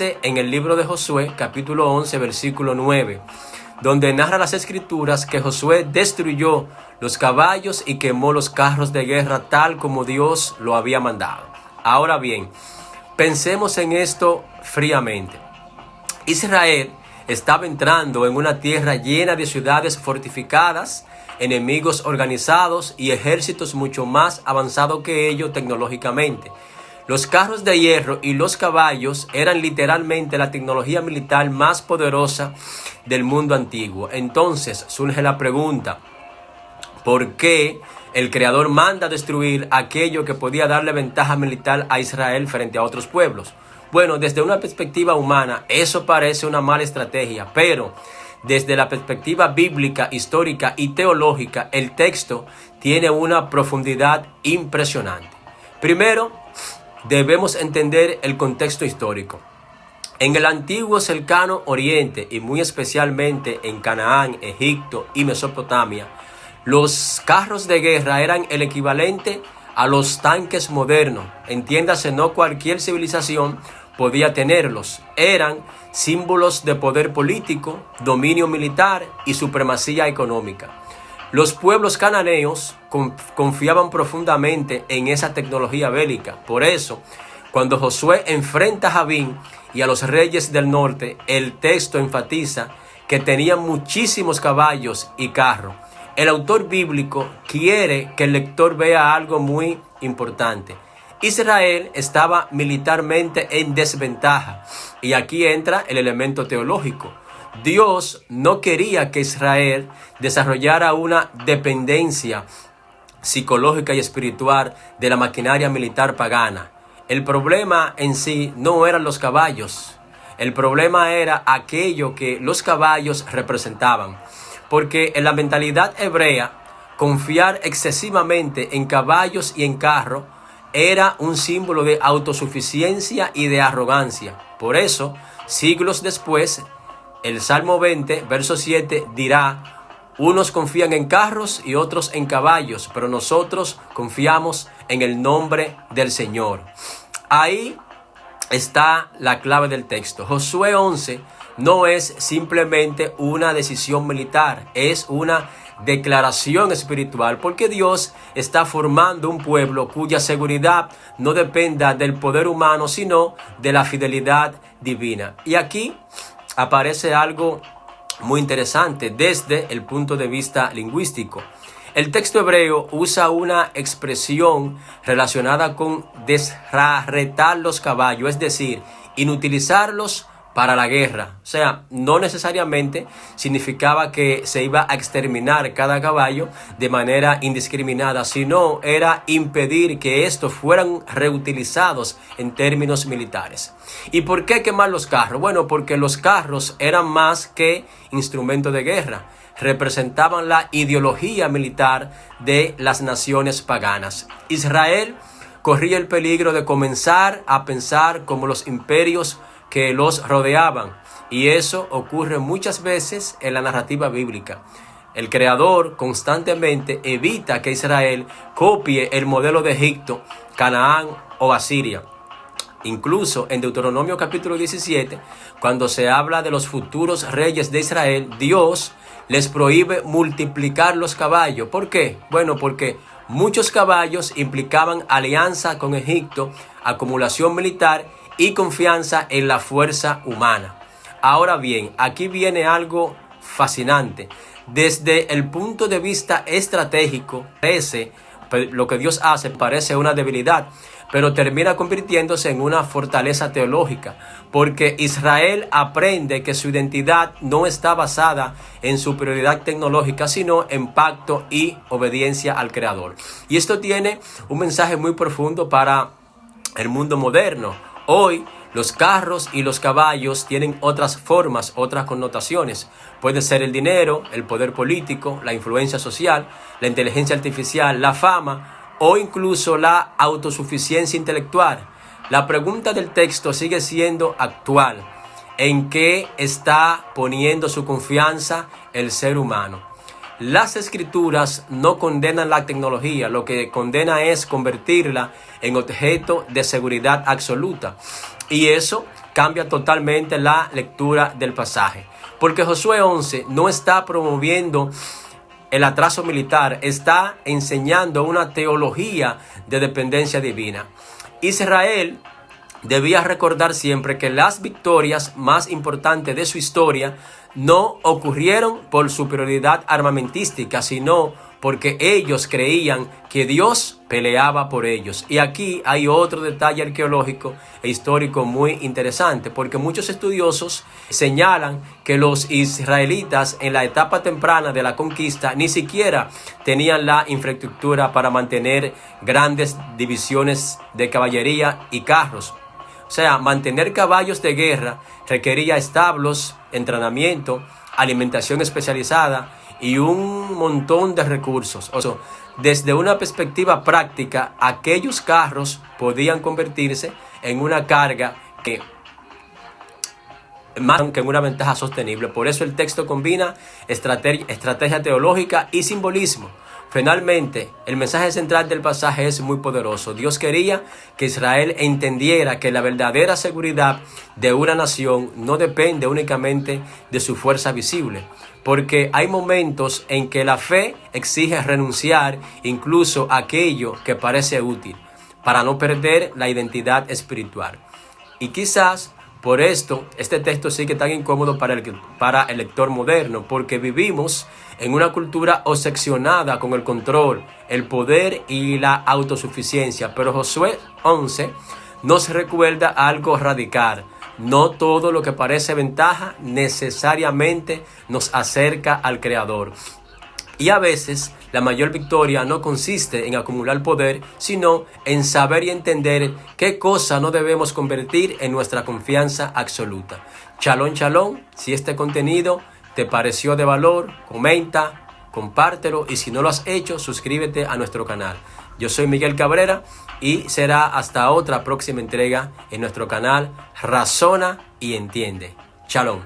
en el libro de Josué, capítulo 11, versículo 9, donde narra las escrituras que Josué destruyó los caballos y quemó los carros de guerra tal como Dios lo había mandado. Ahora bien, pensemos en esto fríamente. Israel estaba entrando en una tierra llena de ciudades fortificadas, enemigos organizados y ejércitos mucho más avanzados que ellos tecnológicamente. Los carros de hierro y los caballos eran literalmente la tecnología militar más poderosa del mundo antiguo. Entonces surge la pregunta, ¿por qué el Creador manda destruir aquello que podía darle ventaja militar a Israel frente a otros pueblos? Bueno, desde una perspectiva humana, eso parece una mala estrategia, pero desde la perspectiva bíblica, histórica y teológica, el texto tiene una profundidad impresionante. Primero, debemos entender el contexto histórico. En el antiguo cercano Oriente y muy especialmente en Canaán, Egipto y Mesopotamia, los carros de guerra eran el equivalente a los tanques modernos. Entiéndase, no cualquier civilización podía tenerlos. Eran símbolos de poder político, dominio militar y supremacía económica. Los pueblos cananeos confiaban profundamente en esa tecnología bélica. Por eso, cuando Josué enfrenta a Jabín y a los reyes del norte, el texto enfatiza que tenían muchísimos caballos y carros. El autor bíblico quiere que el lector vea algo muy importante. Israel estaba militarmente en desventaja, y aquí entra el elemento teológico. Dios no quería que Israel desarrollara una dependencia psicológica y espiritual de la maquinaria militar pagana. El problema en sí no eran los caballos, el problema era aquello que los caballos representaban. Porque en la mentalidad hebrea, confiar excesivamente en caballos y en carros era un símbolo de autosuficiencia y de arrogancia. Por eso, siglos después, el Salmo 20, verso 7 dirá: unos confían en carros y otros en caballos, pero nosotros confiamos en el nombre del Señor. Ahí está la clave del texto. Josué 11 no es simplemente una decisión militar, es una declaración espiritual, porque Dios está formando un pueblo cuya seguridad no dependa del poder humano, sino de la fidelidad divina. Y aquí aparece algo muy interesante desde el punto de vista lingüístico. El texto hebreo usa una expresión relacionada con desarraigar los caballos, es decir, inutilizarlos para la guerra. O sea, no necesariamente significaba que se iba a exterminar cada caballo de manera indiscriminada, sino era impedir que estos fueran reutilizados en términos militares. ¿Y por qué quemar los carros? Bueno, porque los carros eran más que instrumentos de guerra. Representaban la ideología militar de las naciones paganas. Israel corría el peligro de comenzar a pensar como los imperios que los rodeaban, y eso ocurre muchas veces en la narrativa bíblica. El Creador constantemente evita que Israel copie el modelo de Egipto, Canaán o Asiria. Incluso en Deuteronomio capítulo 17, cuando se habla de los futuros reyes de Israel, Dios les prohíbe multiplicar los caballos. ¿Por qué? Bueno, porque muchos caballos implicaban alianza con Egipto, acumulación militar y confianza en la fuerza humana. Ahora bien, aquí viene algo fascinante. Desde el punto de vista estratégico, lo que Dios hace parece una debilidad, pero termina convirtiéndose en una fortaleza teológica, porque Israel aprende que su identidad no está basada en superioridad tecnológica, sino en pacto y obediencia al Creador. Y esto tiene un mensaje muy profundo para el mundo moderno. Hoy los carros y los caballos tienen otras formas, otras connotaciones. Puede ser el dinero, el poder político, la influencia social, la inteligencia artificial, la fama o incluso la autosuficiencia intelectual. La pregunta del texto sigue siendo actual. ¿En qué está poniendo su confianza el ser humano? Las escrituras no condenan la tecnología, lo que condena es convertirla en objeto de seguridad absoluta. Y eso cambia totalmente la lectura del pasaje. Porque Josué 11 no está promoviendo el atraso militar, está enseñando una teología de dependencia divina. Israel debía recordar siempre que las victorias más importantes de su historia no ocurrieron por superioridad armamentística, sino porque ellos creían que Dios peleaba por ellos. Y aquí hay otro detalle arqueológico e histórico muy interesante, porque muchos estudiosos señalan que los israelitas en la etapa temprana de la conquista ni siquiera tenían la infraestructura para mantener grandes divisiones de caballería y carros. O sea, mantener caballos de guerra requería establos, entrenamiento, alimentación especializada y un montón de recursos. O sea, desde una perspectiva práctica, aquellos carros podían convertirse en una carga que más que en una ventaja sostenible. Por eso el texto combina estrategia teológica y simbolismo. Finalmente, el mensaje central del pasaje es muy poderoso. Dios quería que Israel entendiera que la verdadera seguridad de una nación no depende únicamente de su fuerza visible, porque hay momentos en que la fe exige renunciar incluso a aquello que parece útil, para no perder la identidad espiritual. Y quizás por esto, este texto sigue tan incómodo para el lector moderno, porque vivimos en una cultura obsesionada con el control, el poder y la autosuficiencia. Pero Josué 11 nos recuerda algo radical. No todo lo que parece ventaja necesariamente nos acerca al Creador. Y a veces la mayor victoria no consiste en acumular poder, sino en saber y entender qué cosa no debemos convertir en nuestra confianza absoluta. Shalom, shalom. Si este contenido te pareció de valor, comenta, compártelo y si no lo has hecho, suscríbete a nuestro canal. Yo soy Miguel Cabrera y será hasta otra próxima entrega en nuestro canal Razona y Entiende. Shalom.